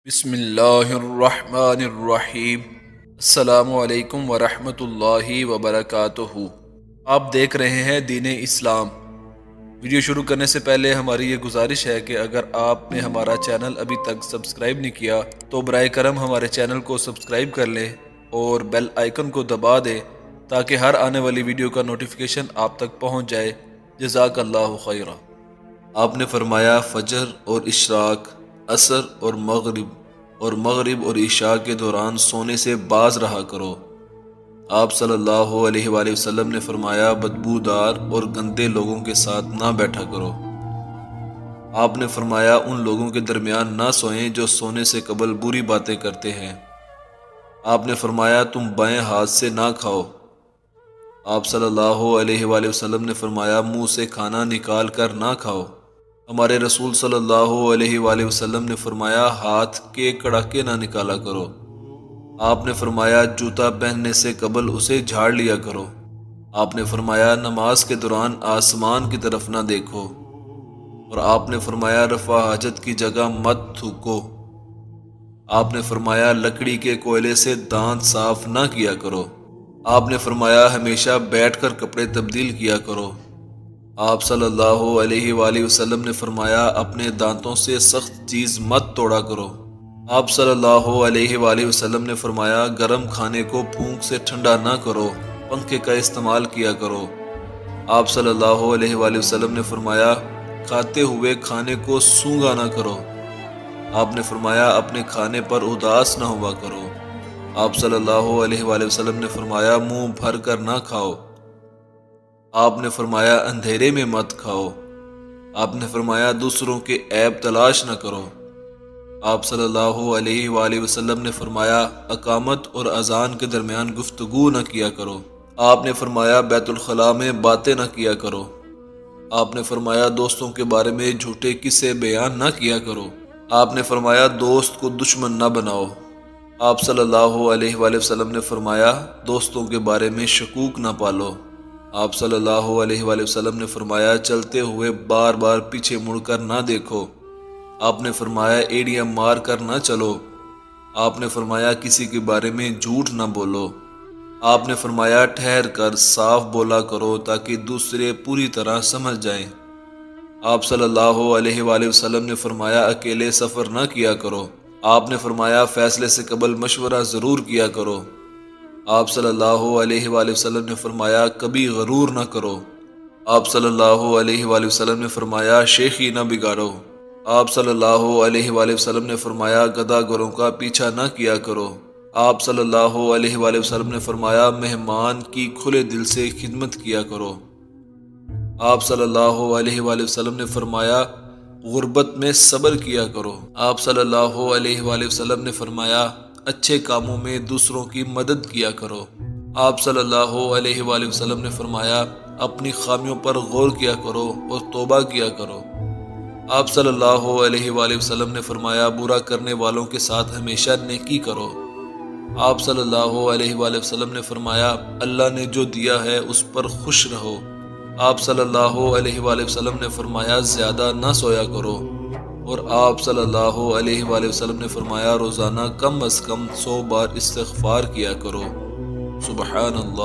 بسم اللہ الرحمن الرحیم۔ السلام علیکم ورحمۃ اللہ وبرکاتہ۔ آپ دیکھ رہے ہیں دین اسلام۔ ویڈیو شروع کرنے سے پہلے ہماری یہ گزارش ہے کہ اگر آپ نے ہمارا چینل ابھی تک سبسکرائب نہیں کیا تو برائے کرم ہمارے چینل کو سبسکرائب کر لیں اور بیل آئیکن کو دبا دیں تاکہ ہر آنے والی ویڈیو کا نوٹیفیکیشن آپ تک پہنچ جائے۔ جزاک اللہ خیرہ۔ آپ نے فرمایا فجر اور اشراق، عصر اور مغرب اور عشاء کے دوران سونے سے باز رہا کرو۔ آپ صلی اللہ علیہ وآلہ وسلم نے فرمایا بدبودار اور گندے لوگوں کے ساتھ نہ بیٹھا کرو۔ آپ نے فرمایا ان لوگوں کے درمیان نہ سوئیں جو سونے سے قبل بری باتیں کرتے ہیں۔ آپ نے فرمایا تم بائیں ہاتھ سے نہ کھاؤ۔ آپ صلی اللہ علیہ وآلہ وسلم نے فرمایا منہ سے کھانا نکال کر نہ کھاؤ۔ ہمارے رسول صلی اللہ علیہ وآلہ وسلم نے فرمایا ہاتھ کے کڑاکے نہ نکالا کرو۔ آپ نے فرمایا جوتا پہننے سے قبل اسے جھاڑ لیا کرو۔ آپ نے فرمایا نماز کے دوران آسمان کی طرف نہ دیکھو۔ اور آپ نے فرمایا رفع حاجت کی جگہ مت تھوکو۔ آپ نے فرمایا لکڑی کے کوئلے سے دانت صاف نہ کیا کرو۔ آپ نے فرمایا ہمیشہ بیٹھ کر کپڑے تبدیل کیا کرو۔ آپ صلی اللہ علیہ وآلہ وسلم نے فرمایا اپنے دانتوں سے سخت چیز مت توڑا کرو۔ آپ صلی اللہ علیہ وآلہ وسلم نے فرمایا گرم کھانے کو پھونک سے ٹھنڈا نہ کرو، پنکھے کا استعمال کیا کرو۔ آپ صلی اللہ علیہ وآلہ وسلم نے فرمایا کھاتے ہوئے کھانے کو سونگھا نہ کرو۔ آپ نے فرمایا اپنے کھانے پر اداس نہ ہوا کرو۔ آپ صلی اللہ علیہ وآلہ وسلم نے فرمایا منہ بھر کر نہ کھاؤ۔ آپ نے فرمایا اندھیرے میں مت کھاؤ۔ آپ نے فرمایا دوسروں کے عیب تلاش نہ کرو۔ آپ صلی اللہ علیہ وآلہ وسلم نے فرمایا اقامت اور اذان کے درمیان گفتگو نہ کیا کرو۔ آپ نے فرمایا بیت الخلاء میں باتیں نہ کیا کرو۔ آپ نے فرمایا دوستوں کے بارے میں جھوٹے قصے بیان نہ کیا کرو۔ آپ نے فرمایا دوست کو دشمن نہ بناؤ۔ آپ صلی اللہ علیہ وآلہ وسلم نے فرمایا دوستوں کے بارے میں شکوک نہ پالو۔ آپ صلی اللہ علیہ وآلہ وسلم نے فرمایا چلتے ہوئے بار بار پیچھے مڑ کر نہ دیکھو۔ آپ نے فرمایا ایڑیاں مار کر نہ چلو۔ آپ نے فرمایا کسی کے بارے میں جھوٹ نہ بولو۔ آپ نے فرمایا ٹھہر کر صاف بولا کرو تاکہ دوسرے پوری طرح سمجھ جائیں۔ آپ صلی اللہ علیہ وآلہ وسلم نے فرمایا اکیلے سفر نہ کیا کرو۔ آپ نے فرمایا فیصلے سے قبل مشورہ ضرور کیا کرو۔ آپ صلی اللہ علیہ وآلہ وسلم نے فرمایا کبھی غرور نہ کرو۔ آپ صلی اللہ علیہ وآلہ وسلم نے فرمایا شیخی نہ بگاڑو۔ آپ صلی اللہ علیہ وآلہ وسلم نے فرمایا گدھا گروں کا پیچھا نہ کیا کرو۔ آپ صلی اللہ علیہ وآلہ وسلم نے فرمایا مہمان کی کھلے دل سے خدمت کیا کرو۔ آپ صلی اللہ علیہ وآلہ وسلم نے فرمایا غربت میں صبر کیا کرو۔ آپ صلی اللہ علیہ وآلہ وسلم نے فرمایا اچھے کاموں میں دوسروں کی مدد کیا کرو۔ آپ صلی اللہ علیہ وآلہ وسلم نے فرمایا اپنی خامیوں پر غور کیا کرو اور توبہ کیا کرو۔ آپ صلی اللہ علیہ وآلہ وسلم نے فرمایا برا کرنے والوں کے ساتھ ہمیشہ نیکی کرو۔ آپ صلی اللہ علیہ وآلہ وسلم نے فرمایا اللہ نے جو دیا ہے اس پر خوش رہو۔ آپ صلی اللہ علیہ وآلہ وسلم نے فرمایا زیادہ نہ سویا کرو۔ اور آپ صلی اللہ علیہ وآلہ وسلم نے فرمایا روزانہ کم از کم 100 بار استغفار کیا کرو۔ سبحان اللہ۔